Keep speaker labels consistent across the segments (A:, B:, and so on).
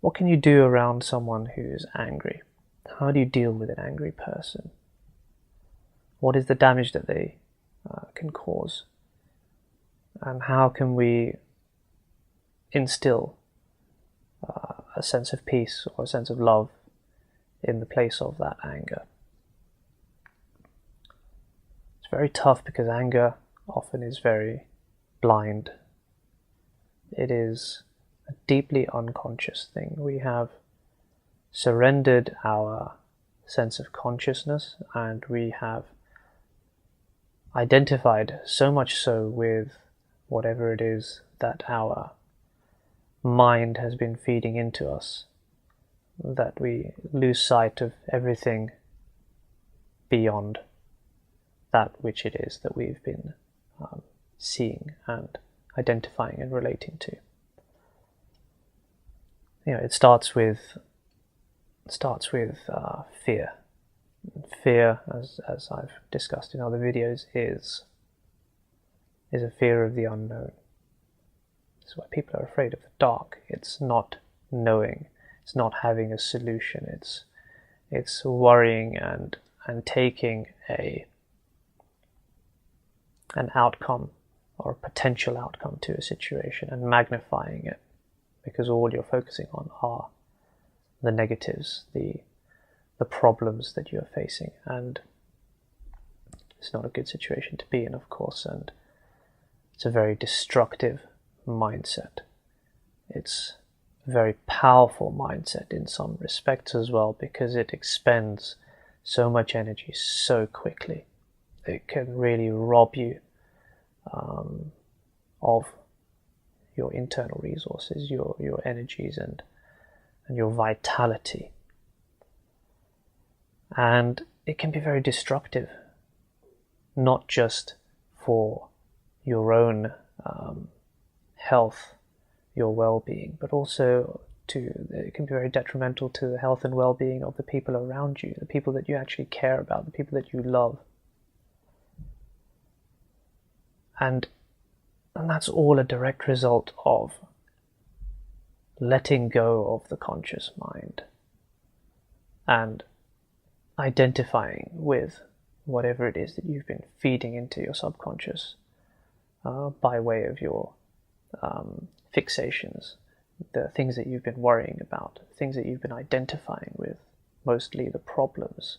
A: what can you do around someone who's angry? How do you deal with an angry person? What is the damage that they can cause? And how can we instill a sense of peace or a sense of love in the place of that anger? It's very tough because anger often is very blind. It is a deeply unconscious thing. We have surrendered our sense of consciousness, and we have identified so much so with whatever it is that our mind has been feeding into us, that we lose sight of everything beyond that which it is that we've been seeing and identifying and relating to. It starts with fear. Fear, as I've discussed in other videos, is a fear of the unknown. That's why people are afraid of the dark. It's not knowing. It's not having a solution. It's worrying and taking an outcome or a potential outcome to a situation and magnifying it, because all you're focusing on are the negatives, the problems that you're facing, and it's not a good situation to be in, of course, and it's a very destructive mindset. It's a very powerful mindset in some respects as well, because it expends so much energy so quickly. It can really rob you of your internal resources, your energies and your vitality. And it can be very destructive, not just for your own health, your well-being, but also it can be very detrimental to the health and well-being of the people around you, the people that you actually care about, the people that you love. And that's all a direct result of letting go of the conscious mind and identifying with whatever it is that you've been feeding into your subconscious by way of your fixations, the things that you've been worrying about, things that you've been identifying with, mostly the problems.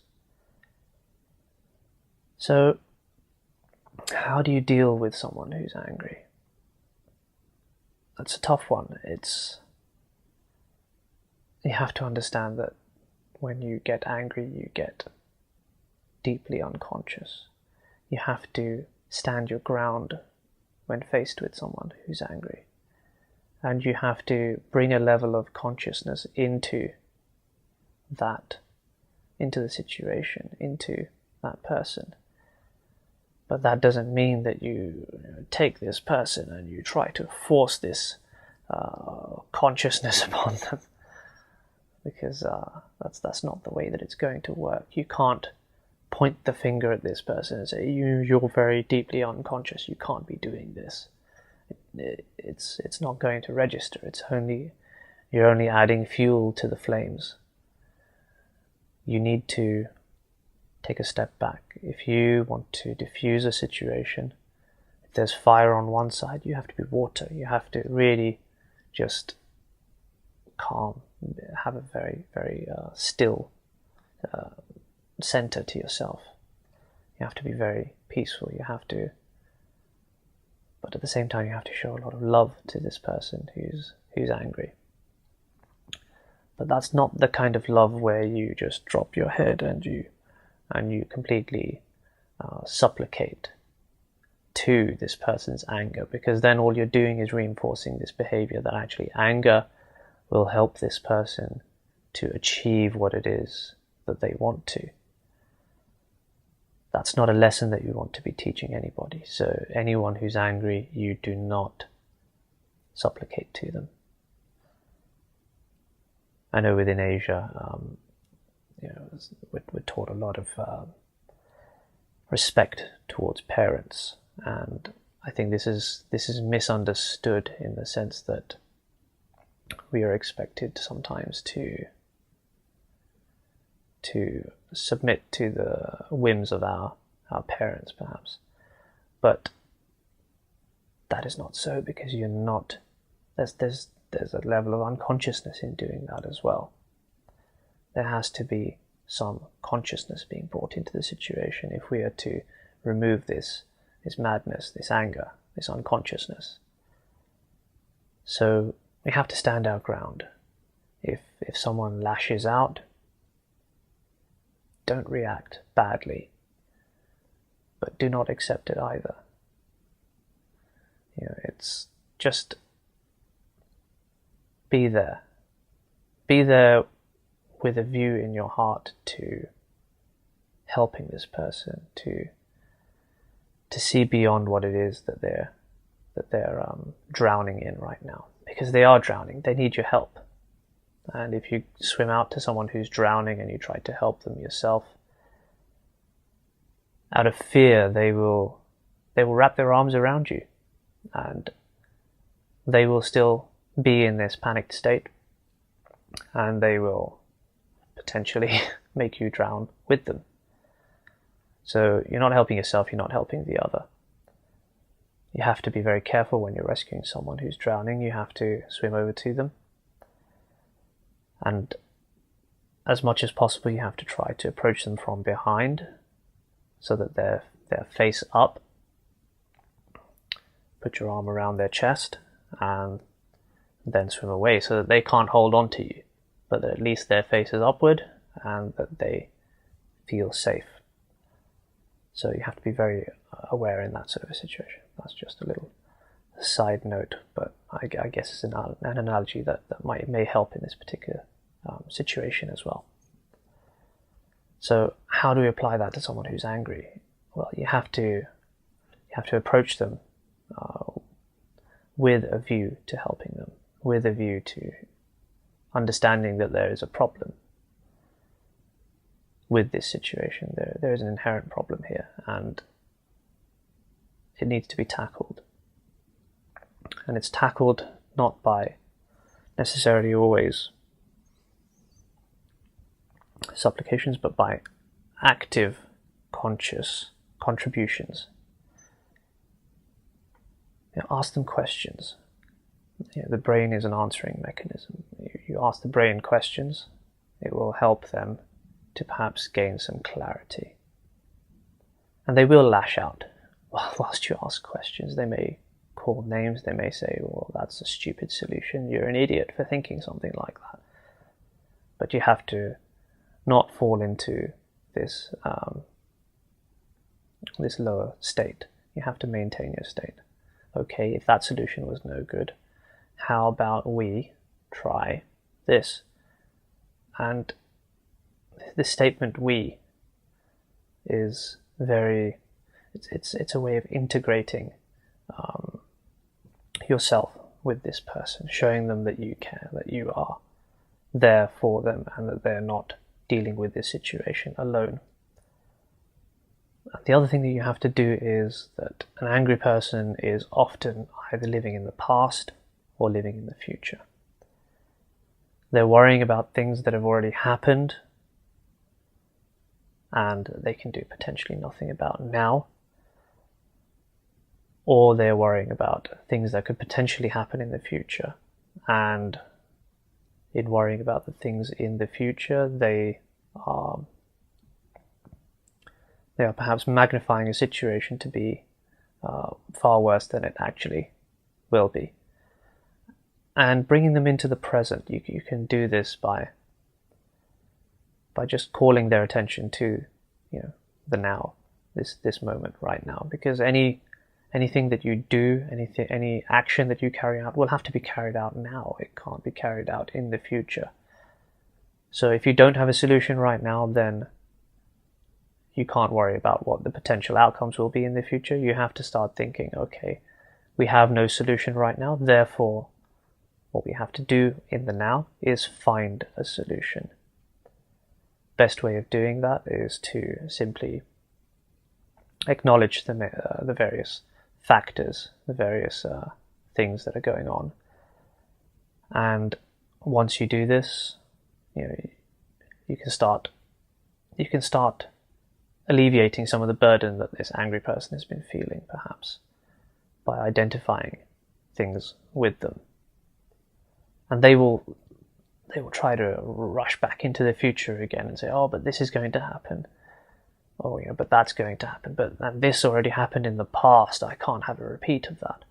A: So, how do you deal with someone who's angry? That's a tough one. You have to understand that when you get angry, you get deeply unconscious. You have to stand your ground when faced with someone who's angry. And you have to bring a level of consciousness into the situation, into that person. But that doesn't mean that you take this person and you try to force this consciousness upon them, because that's not the way that it's going to work. You can't point the finger at this person and say, you're very deeply unconscious, you can't be doing this. It's not going to register. You're only adding fuel to the flames. You need to take a step back. If you want to diffuse a situation, if there's fire on one side, you have to be water. You have to really just calm, have a very, very still center to yourself. You have to be very peaceful. But at the same time, you have to show a lot of love to this person who's angry. But that's not the kind of love where you just drop your head and you completely supplicate to this person's anger, because then all you're doing is reinforcing this behavior that actually anger will help this person to achieve what it is that they want to. That's not a lesson that you want to be teaching anybody. So anyone who's angry, you do not supplicate to them. I know within Asia, we're taught a lot of respect towards parents, and I think this is misunderstood in the sense that we are expected sometimes to submit to the whims of our parents, perhaps. But that is not so, because you're not. There's a level of unconsciousness in doing that as well. There has to be some consciousness being brought into the situation if we are to remove this madness, this anger, this unconsciousness. So we have to stand our ground. If someone lashes out, don't react badly, but do not accept it either. It's just be there. Be there with a view in your heart to helping this person, to see beyond what it is that they're drowning in right now, because they are drowning. They need your help. And if you swim out to someone who's drowning and you try to help them yourself, out of fear, they will wrap their arms around you, and they will still be in this panicked state, and they will potentially make you drown with them. So you're not helping yourself, you're not helping the other. You have to be very careful when you're rescuing someone who's drowning. You have to swim over to them, and as much as possible you have to try to approach them from behind, so that they're face up. Put your arm around their chest and then swim away, so that they can't hold on to you, but that at least their face is upward and that they feel safe. So you have to be very aware in that sort of a situation. That's just a little side note, but I guess it's an analogy that may help in this particular situation as well. So how do we apply that to someone who's angry? Well, you have to approach them with a view to helping them, with a view to understanding that there is a problem with this situation. There is an inherent problem here, and it needs to be tackled. And it's tackled not by necessarily always supplications, but by active, conscious contributions. Ask them questions. The brain is an answering mechanism. You ask the brain questions, it will help them to perhaps gain some clarity. And they will lash out whilst you ask questions. They may call names, they may say, well, that's a stupid solution, you're an idiot for thinking something like that. But you have to not fall into this this lower state. You have to maintain your state. Okay, if that solution was no good, how about we try this? And the statement "we" is very, it's a way of integrating yourself with this person, showing them that you care, that you are there for them, and that they're not dealing with this situation alone. The other thing that you have to do is that an angry person is often either living in the past or living in the future. They're worrying about things that have already happened and they can do potentially nothing about now, or they're worrying about things that could potentially happen in the future, and in worrying about the things in the future, they are perhaps magnifying a situation to be far worse than it actually will be. And bringing them into the present, you can do this by just calling their attention to, the now, this moment right now. Because anything that you do, any action that you carry out will have to be carried out now. It can't be carried out in the future. So if you don't have a solution right now, then you can't worry about what the potential outcomes will be in the future. You have to start thinking, okay, we have no solution right now, therefore what we have to do in the now is find a solution. Best way of doing that is to simply acknowledge the various factors, the various things that are going on, and once you do this, you can start alleviating some of the burden that this angry person has been feeling, perhaps, by identifying things with them. And they will try to rush back into the future again and say, oh, but this is going to happen. Oh, but that's going to happen. But this already happened in the past. I can't have a repeat of that.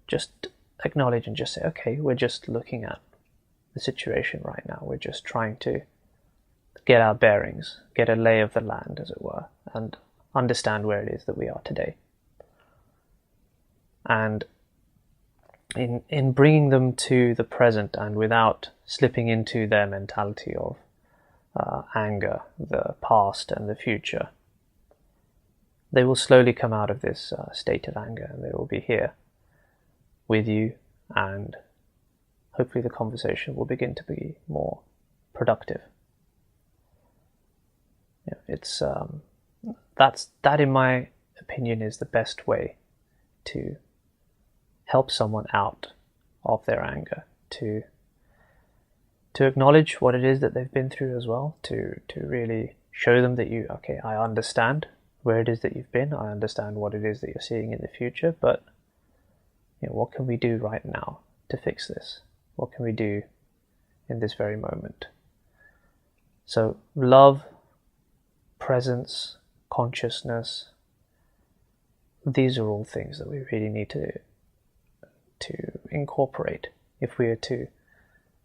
A: Just acknowledge and just say, okay, we're just looking at the situation right now. We're just trying to get our bearings, get a lay of the land, as it were, and understand where it is that we are today. And in bringing them to the present and without slipping into their mentality of anger, the past and the future, they will slowly come out of this state of anger, and they will be here with you, and hopefully the conversation will begin to be more productive. That in my opinion is the best way to help someone out of their anger, to acknowledge what it is that they've been through as well, to really show them that I understand where it is that you've been, I understand what it is that you're seeing in the future, but what can we do right now to fix this? What can we do in this very moment? So love, presence, consciousness, these are all things that we really need to incorporate if we are to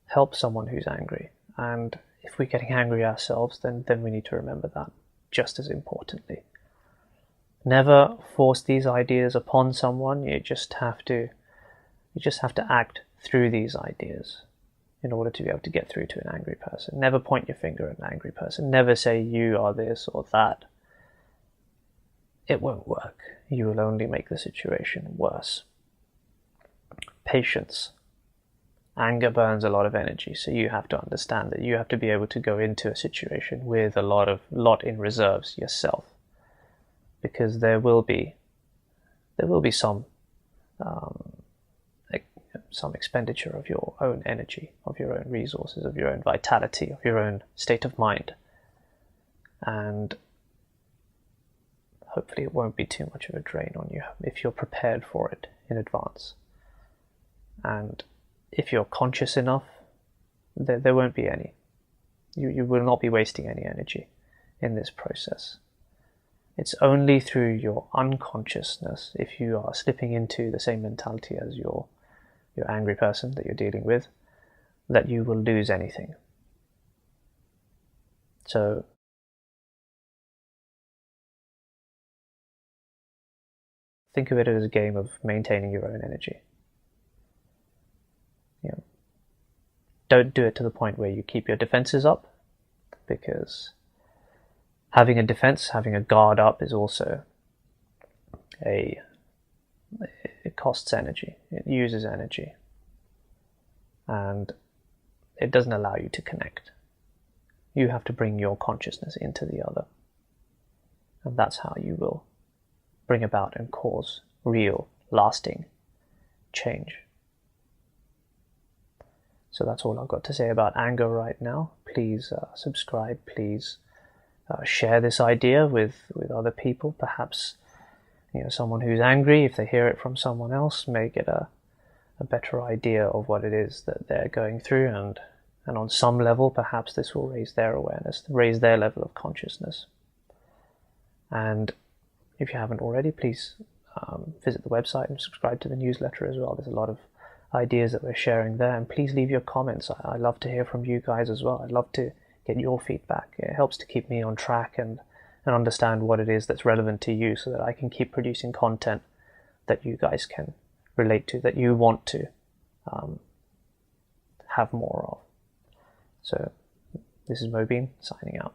A: help someone who's angry. And if we're getting angry ourselves, then we need to remember that just as importantly. Never force these ideas upon someone. You just have to act through these ideas in order to be able to get through to an angry person. Never point your finger at an angry person. Never say you are this or that. It won't work. You will only make the situation worse. Patience. Anger burns a lot of energy, so you have to understand that you have to be able to go into a situation with a lot in reserves yourself, because there will be some expenditure of your own energy, of your own resources, of your own vitality, of your own state of mind, and hopefully it won't be too much of a drain on you if you're prepared for it in advance. And if you're conscious enough, there won't be any. You will not be wasting any energy in this process. It's only through your unconsciousness, if you are slipping into the same mentality as your angry person that you're dealing with, that you will lose anything. So think of it as a game of maintaining your own energy. Don't do it to the point where you keep your defenses up, because having a defense, having a guard up is also it costs energy, it uses energy, and it doesn't allow you to connect. You have to bring your consciousness into the other, and that's how you will bring about and cause real, lasting change. So that's all I've got to say about anger right now. Please subscribe, please share this idea with other people. Perhaps someone who's angry, if they hear it from someone else, may get a better idea of what it is that they're going through, and on some level perhaps this will raise their awareness, raise their level of consciousness. And if you haven't already, please visit the website and subscribe to the newsletter as well. There's a lot of ideas that we're sharing there, and please leave your comments. I love to hear from you guys as well. I'd love to get your feedback. It helps to keep me on track and understand what it is that's relevant to you, so that I can keep producing content that you guys can relate to, that you want to have more of. So this is Mobeen signing out.